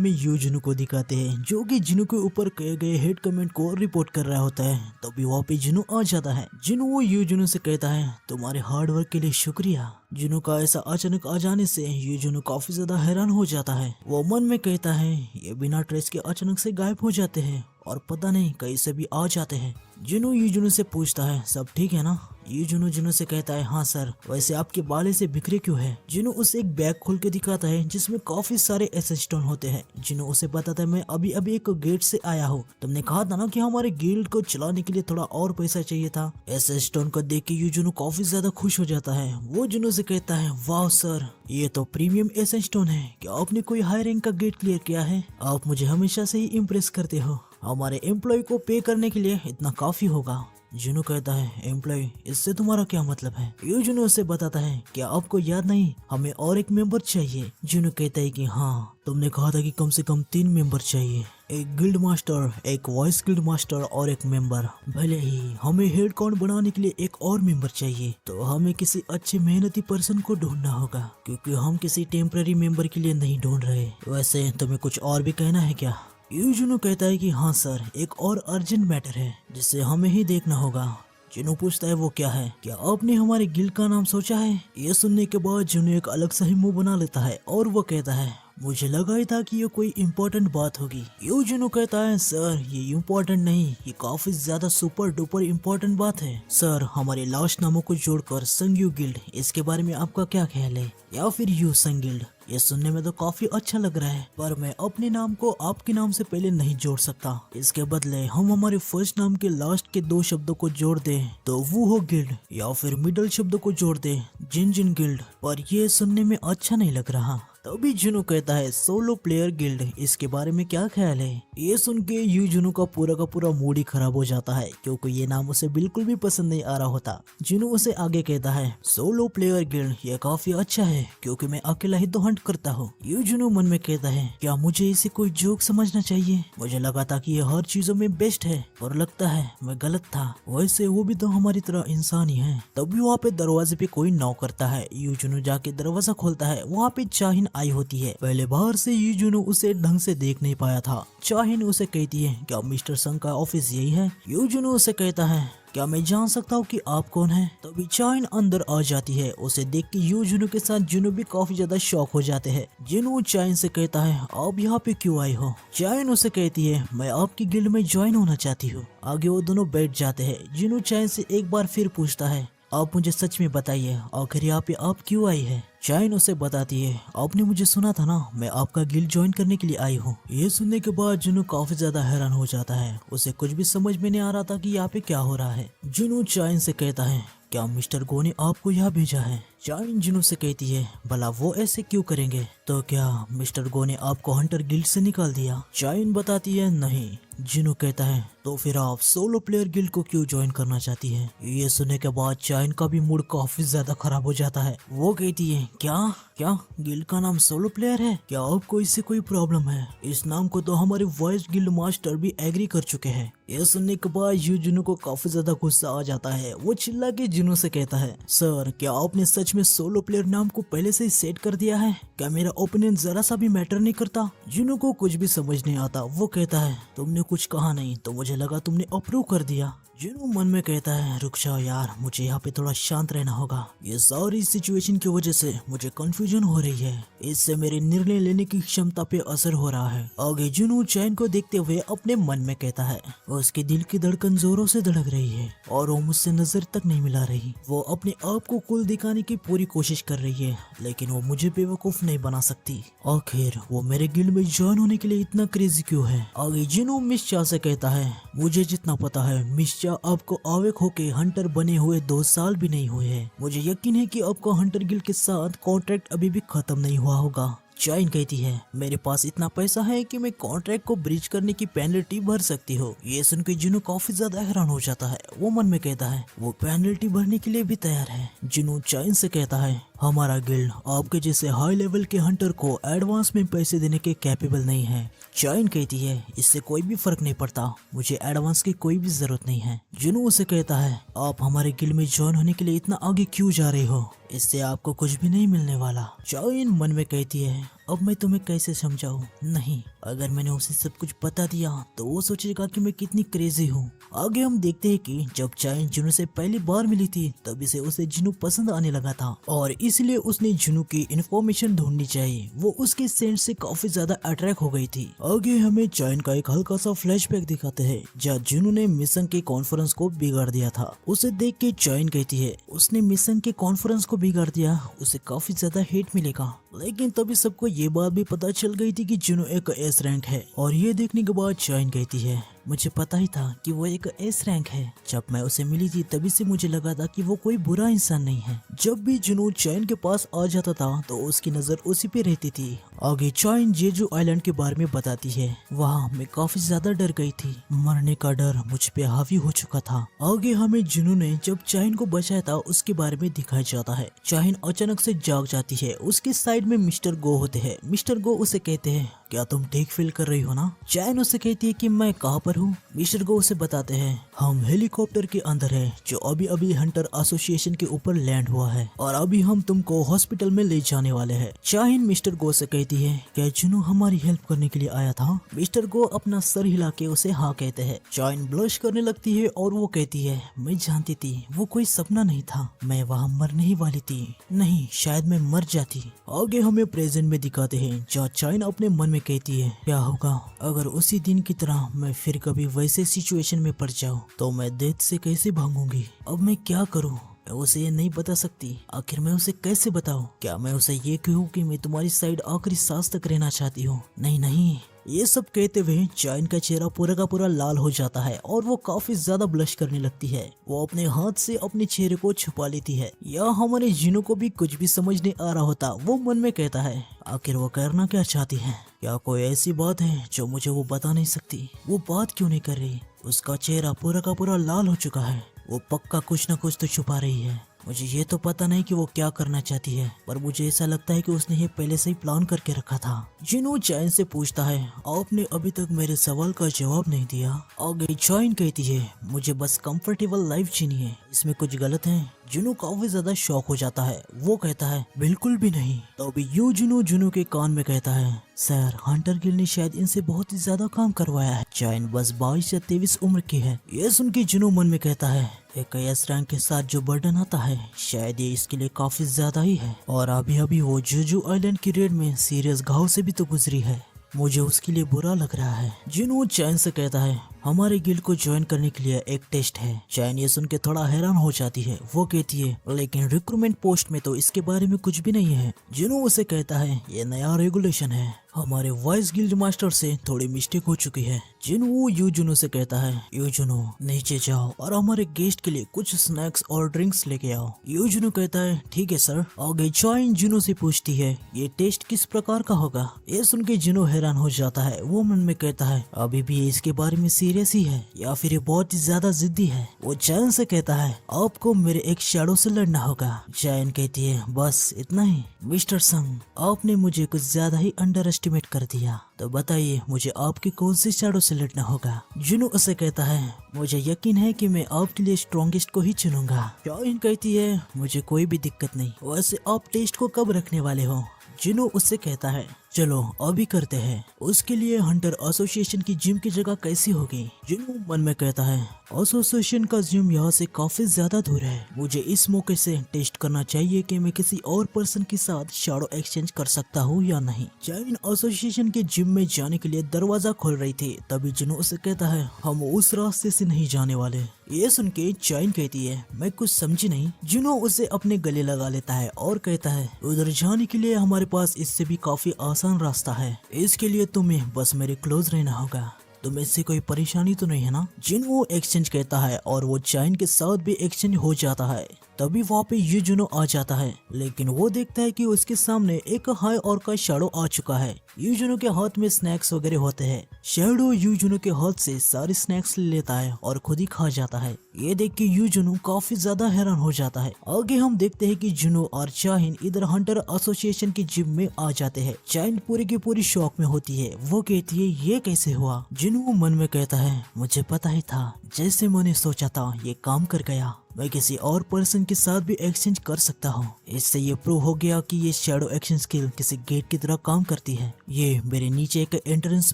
में यूजुनु को दिखाते हैं, जो कि जिनु के ऊपर किए गए हेड कमेंट को रिपोर्ट कर रहा होता है। तभी वहाँ पे जिनु आ जाता है। जिनु वो यूजुनु से कहता है, तुम्हारे हार्ड वर्क के लिए शुक्रिया। जिनु का ऐसा अचानक आ जाने से यूजुनु काफी ज्यादा हैरान हो जाता है। वो मन में कहता है, ये बिना ट्रेस के अचानक से गायब हो जाते हैं और पता नहीं कहीं से भी आ जाते हैं। जिनु यूजुनु से पूछता है, सब ठीक है ना? यूजुनु जिनु से कहता है, हाँ सर, वैसे आपके बाले से बिखरे क्यों है? जिनु उसे एक बैग खोल के दिखाता है जिसमें काफी सारे एसेंस स्टोन होते हैं। जिनु उसे बताता है, मैं अभी अभी एक गेट से आया हूँ, तुमने कहा था ना कि हमारे गिल्ड को चलाने के लिए थोड़ा और पैसा चाहिए था। एसेंस स्टोन को देख के यूजुनु काफी ज्यादा खुश हो जाता है। वो जिनु से कहता है, वाह सर, ये तो प्रीमियम एसेंस स्टोन है। क्या आपने कोई हाई रैंक का गेट क्लियर किया है? आप मुझे हमेशा से ही इम्प्रेस करते हो। हमारे एम्प्लॉय को पे करने के लिए इतना काफी होगा। जिनु कहता है, एम्प्लॉय, इससे तुम्हारा क्या मतलब है? यूजुनु उसे बताता है, क्या आपको याद नहीं, हमें और एक मेंबर चाहिए। जिनु कहता है कि हाँ, तुमने कहा था कि कम से कम 3 मेंबर चाहिए, एक गिल्ड मास्टर, एक वॉइस गिल्ड मास्टर और एक मेंबर। भले ही हमें हेड काउंट बनाने के लिए एक और मेंबर चाहिए, तो हमें किसी अच्छे मेहनती पर्सन को ढूंढना होगा, क्योंकि हम किसी टेम्पररी मेंबर के लिए नहीं ढूंढ रहे। वैसे तुम्हें कुछ और भी कहना है क्या? यूजुनु कहता है कि हाँ सर, एक और अर्जेंट मैटर है जिसे हमें ही देखना होगा। जिनु पूछता है, वो क्या है? क्या आपने हमारे गिल्ड का नाम सोचा है? ये सुनने के बाद जिनु एक अलग सा ही मुंह बना लेता है और वो कहता है, मुझे लगा ही था कि ये कोई इम्पोर्टेंट बात होगी। यूजुनु कहता है, सर ये इम्पोर्टेंट नहीं, ये काफी ज्यादा सुपर डुपर इम्पोर्टेंट बात है। सर, हमारे लास्ट नामों को जोड़कर संग्यू गिल्ड, इसके बारे में आपका क्या ख्याल है? या फिर यू संग गिल्ड? ये सुनने में तो काफी अच्छा लग रहा है, पर मैं अपने नाम को आपके नाम से पहले नहीं जोड़ सकता। इसके बदले हम हमारे फर्स्ट नाम के लास्ट के 2 शब्दों को जोड़ दें तो वो हो गिल्ड, या फिर मिडल शब्दों को जोड़ दें जिन जिन गिल्ड, पर ये सुनने में अच्छा नहीं लग रहा। तभी जिनु कहता है, सोलो प्लेयर गिल्ड, इसके बारे में क्या ख्याल है? ये सुन के यूजुनु का पूरा मूड ही खराब हो जाता है, क्योंकि ये नाम उसे बिल्कुल भी पसंद नहीं आ रहा होता। जिनु उसे आगे कहता है, सोलो प्लेयर गिल्ड ये काफी अच्छा है, क्योंकि मैं अकेला ही तो हंट करता हूँ। यूजुनु मन में कहता है, क्या मुझे इसे कोई जोक समझना चाहिए? मुझे लगा था कि ये हर चीजों में बेस्ट है, और लगता है मैं गलत था। वैसे वो भी तो हमारी तरह इंसान ही है। तभी वहाँ पे दरवाजे पे कोई नॉक करता है। यूजुनु जाके दरवाजा खोलता है। वहाँ पे चाहिन आई होती है। पहले बाहर से यूजुनु उसे ढंग से देख नहीं पाया था। चाहिन उसे कहती है, क्या मिस्टर संग का ऑफिस यही है? यूजुनु उसे कहता है, क्या मैं जान सकता हूँ कि आप कौन हैं? तभी चाइन अंदर आ जाती है। उसे देख के यूजुनु के साथ जिनु भी काफी ज्यादा शॉक हो जाते हैं। जिनु चाइन से कहता है, आप यहाँ पे क्यों आए हो? चाइन उसे कहती है, मैं आपकी गिल्ड में ज्वाइन होना चाहती हूँ। आगे वो दोनों बैठ जाते हैं। जिनु चाइन से एक बार फिर पूछता है, आप मुझे सच में बताइए, आखिर यहाँ पे आप क्यों आई है? चाइन उसे बताती है, आपने मुझे सुना था ना, मैं आपका गिल्ड ज्वाइन करने के लिए आई हूँ। ये सुनने के बाद जिनु काफी ज्यादा हैरान हो जाता है। उसे कुछ भी समझ में नहीं आ रहा था कि यहाँ पे क्या हो रहा है। जिनु चाइन से कहता है, क्या मिस्टर गो ने आपको यहाँ भेजा है? चाइन जिनु से कहती है, भला वो ऐसे क्यों करेंगे? तो क्या मिस्टर गो ने आपको हंटर गिल्ड से निकाल दिया? चाइन बताती है, नहीं। जिनु कहता है, तो फिर आप सोलो प्लेयर गिल्ड को क्यों ज्वाइन करना चाहती है? ये सुनने के बाद चाइन का भी मूड काफी ज्यादा खराब हो जाता है। वो कहती है, क्या गिल्ड का नाम सोलो प्लेयर है? क्या आपको इससे कोई प्रॉब्लम है? इस नाम को तो हमारे वॉइस गिल्ड मास्टर भी एग्री कर चुके हैं। ये सुनने के बाद यूजुनु को काफी ज्यादा गुस्सा आ जाता है। वो चिल्ला के जिनु से कहता है, सर, क्या आपने सच में सोलो प्लेयर नाम को पहले से ही सेट कर दिया है? क्या मेरा ओपिनियन जरा सा भी मैटर नहीं करता? जिनु को कुछ भी समझ नहीं आता। वो कहता है, तुमने कुछ कहा नहीं तो मुझे लगा तुमने अप्रूव कर दिया। जिनु मन में कहता है, रुक जाओ यार, मुझे यहाँ पे थोड़ा शांत रहना होगा। ये सारी सिचुएशन की वजह से मुझे कंफ्यूजन हो रही है। इससे मेरे निर्णय लेने की क्षमता पे असर हो रहा है। आगे जिनु चैन को देखते हुए अपने मन में कहता है, उसके दिल की धड़कन जोरों से धड़क रही है और वो मुझसे नजर तक नहीं मिला रही। वो अपने आप को कूल दिखाने की पूरी कोशिश कर रही है, लेकिन वो मुझे बेवकूफ नहीं बना सकती। आखिर वो मेरे गिल्ड में ज्वाइन होने के लिए इतना क्रेजी क्यों है? आगे जिनु मिस चा से कहता है, मुझे जितना पता है मिस चा आपको अवेक होके हंटर बने हुए 2 साल भी नहीं हुए हैं। मुझे यकीन है कि आपका हंटर गिल्ड के साथ कॉन्ट्रैक्ट अभी भी खत्म नहीं हुआ होगा। चाइन कहती है, मेरे पास इतना पैसा है कि मैं कॉन्ट्रैक्ट को ब्रीच करने की पेनल्टी भर सकती हूँ। ये सुनकर जिनु काफी ज्यादा हैरान हो जाता है। वो मन में कहता है, वो पेनल्टी भरने के लिए भी तैयार है। जिनु चाइन से कहता है, हमारा गिल्ड आपके जैसे हाई लेवल के हंटर को एडवांस में पैसे देने के कैपेबल नहीं है। चाइन कहती है, इससे कोई भी फर्क नहीं पड़ता, मुझे एडवांस की कोई भी जरूरत नहीं है। जिनु उसे कहता है, आप हमारे गिल्ड में ज्वाइन होने के लिए इतना आगे क्यों जा रहे हो? इससे आपको कुछ भी नहीं मिलने वाला। चाइन मन में कहती है, अब मैं तुम्हें कैसे समझाऊं? नहीं, अगर मैंने उसे सब कुछ बता दिया तो वो सोचेगा कि मैं कितनी क्रेजी हूँ। आगे हम देखते हैं कि जब चाइन जुनू से पहली बार मिली थी तभी से उसे जुनू पसंद आने लगा था और इसलिए उसने जुनू की इन्फॉर्मेशन ढूंढनी चाहिए। वो उसके सेंट से काफी ज्यादा अट्रैक्ट हो गई थी। आगे हमें चाइन का एक हल्का सा फ्लैशबैक दिखाते हैं जहाँ जुनू ने मिशन के कॉन्फ्रेंस को बिगाड़ दिया था। उसे देख के चाइन कहती है उसने मिशन के कॉन्फ्रेंस को बिगाड़ दिया, उसे काफी ज्यादा हेट मिलेगा। लेकिन तभी सबको ये बात भी पता चल गई थी कि जुनू एक एस रैंक है और ये देखने के बाद चाइन कहती है मुझे पता ही था कि वो एक एस रैंक है। जब मैं उसे मिली थी तभी से मुझे लगा था कि वो कोई बुरा इंसान नहीं है। जब भी जुनू चाइन के पास आ जाता था तो उसकी नजर उसी पे रहती थी। आगे चाइन जेजू आइलैंड के बारे में बताती है वहाँ मैं काफी ज्यादा डर गई थी, मरने का डर मुझ पे हावी हो चुका था। आगे हमें जुनू ने जब चाइन को बचाया था उसके बारे में दिखाया जाता है। चाइन अचानक से जाग जाती है, उसके साइड में मिस्टर गो होते हैं। मिस्टर गो उसे कहते हैं क्या तुम ठीक फील कर रही हो ना? चाइन उसे कहती है कि मैं कहाँ पर हूँ? मिस्टर गो उसे बताते हैं हम हेलीकॉप्टर के अंदर है जो अभी अभी हंटर एसोसिएशन के ऊपर लैंड हुआ है और अभी हम तुमको हॉस्पिटल में ले जाने वाले हैं। चाइन मिस्टर गो से कहती है क्या जुनू हमारी हेल्प करने के लिए आया था? मिस्टर गो अपना सर हिला के उसे हाँ कहते हैं। चाइन ब्लश करने लगती है और वो कहती है मैं जानती थी वो कोई सपना नहीं था, मैं वहाँ मरने ही वाली थी, नहीं शायद मैं मर जाती। आगे हमें प्रेजेंट में दिखाते हैं जहाँ चाइन अपने मन में कहती है क्या होगा अगर उसी दिन की तरह मैं फिर कभी वैसे सिचुएशन में पड़ जाऊं तो मैं डेथ से कैसे भागूंगी? अब मैं क्या करूं? मैं उसे ये नहीं बता सकती, आखिर मैं उसे कैसे बताऊं? क्या मैं उसे ये कहूं कि मैं तुम्हारी साइड आखिरी सांस तक रहना चाहती हूँ? नहीं नहीं। ये सब कहते हुए चाइन का चेहरा पूरा का पूरा लाल हो जाता है और वो काफी ज्यादा ब्लश करने लगती है। वो अपने हाथ से अपने चेहरे को छुपा लेती है। या हमारे जिनू को भी कुछ भी समझ नहीं आ रहा होता। वो मन में कहता है आखिर वो करना क्या चाहती है? क्या कोई ऐसी बात है जो मुझे वो बता नहीं सकती? वो बात क्यों नहीं कर रही? उसका चेहरा पूरा का पूरा लाल हो चुका है। वो पक्का कुछ न कुछ तो छुपा रही है। मुझे ये तो पता नहीं कि वो क्या करना चाहती है, पर मुझे ऐसा लगता है कि उसने ये पहले से ही प्लान करके रखा था। जिनू चाइन से पूछता है आपने अभी तक मेरे सवाल का जवाब नहीं दिया। आगे चाइन कहती है मुझे बस कंफर्टेबल लाइफ जीनी है, इसमें कुछ गलत है? जुनू काफी ज्यादा शॉक हो जाता है। वो कहता है बिल्कुल भी नहीं। तो अभी यू जुनू के कान में कहता है सर हंटर गिल ने शायद इनसे बहुत ही ज्यादा काम करवाया है। चाइन बस 22 या 23 उम्र की है। ये सुन के जुनू मन में कहता है एक एस रैंक के साथ जो बर्डन आता है शायद ये इसके लिए काफी ज्यादा ही है और अभी अभी वो जेजू आइलैंड की रेड में सीरियस घाव से भी तो गुजरी है, मुझे उसके लिए बुरा लग रहा है। जिनू चाइन से कहता है हमारे गिल्ड को ज्वाइन करने के लिए एक टेस्ट है। चाइन ये सुन के थोड़ा हैरान हो जाती है। वो कहती है लेकिन रिक्रूटमेंट पोस्ट में तो इसके बारे में कुछ भी नहीं है। जिनू उसे कहता है ये नया रेगुलेशन है, हमारे वाइस गिल्ड मास्टर से थोड़ी मिस्टेक हो चुकी है। जिनू यूजुनु से कहता है यूजुनु नीचे जाओ और हमारे गेस्ट के लिए कुछ स्नैक्स और ड्रिंक्स लेके आओ। यूजुनु कहता है ठीक है सर। आगे चाइन जिनू से पूछती है ये टेस्ट किस प्रकार का होगा? ये सुन के जिनू हैरान हो जाता है। वो मन में कहता है अभी भी इसके बारे में सीरियस ही है या फिर ये बहुत ही ज्यादा जिद्दी है। वो चाइन से कहता है आपको मेरे एक शैडो से लड़ना होगा। चाइन कहती है बस इतना ही? मिस्टर संग आपने मुझे कुछ ज्यादा ही अंडर एस्टिमेट कर दिया, तो बताइए मुझे आपके कौन से शैडो से लड़ना होगा? जुनू उसे कहता है मुझे यकीन है कि मैं आपके लिए स्ट्रॉन्गेस्ट को ही चुनूंगा। चाइन कहती है मुझे कोई भी दिक्कत नहीं, वैसे आप टेस्ट को कब रखने वाले हो? जिनू उससे कहता है चलो अभी करते हैं। उसके लिए हंटर एसोसिएशन की जिम की जगह कैसी होगी? जिनू मन में कहता है एसोसिएशन का जिम यहाँ से काफी ज्यादा दूर है, मुझे इस मौके से टेस्ट करना चाहिए कि मैं किसी और पर्सन के साथ शैडो एक्सचेंज कर सकता हूँ या नहीं। चाइन एसोसिएशन के जिम में जाने के लिए दरवाजा खोल रही थी, तभी जिनू उसे कहता है हम उस रास्ते से नहीं जाने वाले। ये सुन के चाइन कहती है मैं कुछ समझी नहीं। जिनू उसे अपने गले लगा लेता है और कहता है उधर जाने के लिए हमारे पास इससे भी काफी आसान रास्ता है, इसके लिए तुम्हें बस मेरे क्लोज रहना होगा। तुम्हें इससे कोई परेशानी तो नहीं है ना? जिनू एक्सचेंज कहता है और वो चाइन के साथ भी एक्सचेंज हो जाता है। तभी वहाँ पे यूजुनु आ जाता है, लेकिन वो देखता है कि उसके सामने एक हाई और का शैडो आ चुका है। यूजुनु के हाथ में स्नैक्स वगैरह होते हैं। शैडो यूजुनु के हाथ से सारे स्नैक्स ले लेता है और खुद ही खा जाता है। ये देख के यूजुनु काफी ज्यादा हैरान हो जाता है। आगे हम देखते हैं कि जुनु और चाइन इधर हंटर एसोसिएशन की जिम में आ जाते हैं। चाइन पूरी की पूरी शॉक में होती है। वो कहती है ये कैसे हुआ? जुनु मन में कहता है मुझे पता ही था, जैसे मैंने सोचा था ये काम कर गया। मैं किसी और पर्सन के साथ भी एक्सचेंज कर सकता हूँ। इससे ये प्रूव हो गया कि ये शैडो एक्शन स्किल किसी गेट की तरह काम करती है। ये मेरे नीचे एक एंट्रेंस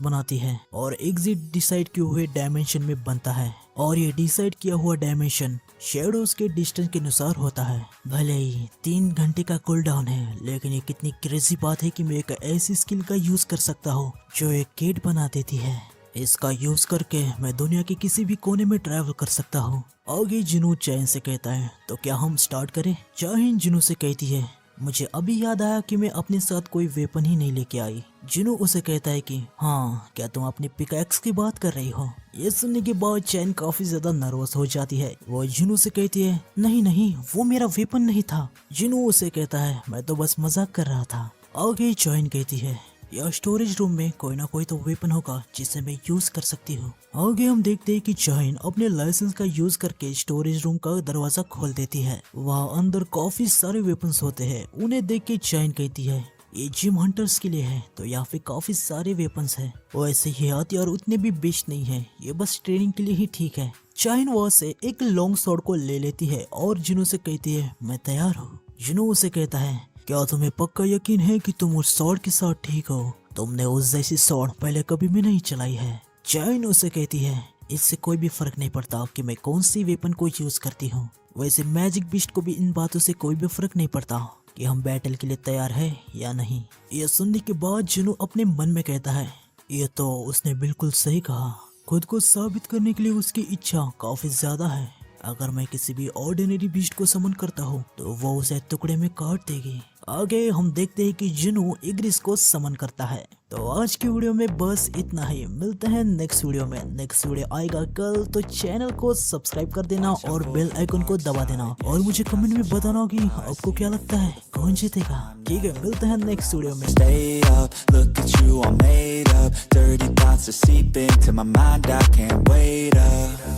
बनाती है और एग्जिट डिसाइड किए हुए डायमेंशन में बनता है, और ये डिसाइड किया हुआ डायमेंशन शेडोज के डिस्टेंस के अनुसार होता है। भले ही 3 घंटे का कूल डाउन है, लेकिन ये कितनी क्रेजी बात है कि मैं एक ऐसी स्किल का यूज कर सकता हूँ जो एक गेट बना देती है। इसका यूज करके मैं दुनिया के किसी भी कोने में ट्रैवल कर सकता हूँ। आगे जिनू चैन से कहता है, तो क्या हम स्टार्ट करें? चाहिन जिनू से कहती है, मुझे अभी याद आया कि मैं अपने साथ कोई वेपन ही नहीं लेके आई। जिनू उसे कहता है कि हाँ, क्या तुम अपनी पिकैक्स की बात कर रही हो? ये सुनने के बाद चैन काफी ज्यादा नर्वस हो जाती है। वो जिनू से कहती है, नहीं नहीं, वो मेरा वेपन नहीं था। जिनू उसे कहता है, मैं तो बस मजाक कर रहा था। आगे चैन कहती है, या स्टोरेज रूम में कोई ना कोई तो वेपन होगा जिसे मैं यूज कर सकती हूँ। आगे हम देखते हैं कि चाइन अपने लाइसेंस का यूज करके स्टोरेज रूम का दरवाजा खोल देती है। वहाँ अंदर काफी सारे वेपन्स होते हैं। उन्हें देख के चाइन कहती है, ये जिम हंटर्स के लिए है, तो यहाँ पे काफी सारे वेपन्स हैं। वैसे ये हथियार उतने भी बेस्ट नहीं है, ये बस ट्रेनिंग के लिए ही ठीक है। चाइन वहाँ से एक लॉन्ग शॉट को ले लेती है और जिनू से कहती है, मैं तैयार हूँ। जिनू उसे कहता है, क्या तुम्हें पक्का यकीन है कि तुम उस शॉट के साथ ठीक हो? तुमने उस जैसी शॉट पहले कभी भी नहीं चलाई है। चाइन उसे कहती है, इससे कोई भी फर्क नहीं पड़ता कि मैं कौन सी वेपन को यूज करती हूँ। वैसे मैजिक बीस्ट को भी इन बातों से कोई भी फर्क नहीं पड़ता कि हम बैटल के लिए तैयार है या नहीं। यह सुनने के बाद जिनू अपने मन में कहता है, ये तो उसने बिल्कुल सही कहा। खुद को साबित करने के लिए उसकी इच्छा काफी ज्यादा है। अगर मैं किसी भी ऑर्डिनरी बीस्ट को समन करता हूँ तो वो उसे टुकड़े में काट देगी। आगे हम देखते हैं कि जिनू इग्रिस को समन करता है। तो आज की वीडियो में बस इतना ही। मिलते हैं नेक्स्ट वीडियो में। नेक्स्ट वीडियो आएगा कल, तो चैनल को सब्सक्राइब कर देना और बेल आइकन को दबा देना, और मुझे कमेंट में बताना कि आपको क्या लगता है कौन जीतेगा। ठीक है, मिलते हैं नेक्स्ट वीडियो में। Stay up, look at you all made up. Dirty thoughts are seeping to my mind, I can't wait up.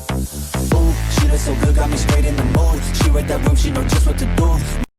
Ooh, she looks so good, got me straight in the mood. She read that room, she know just what to do.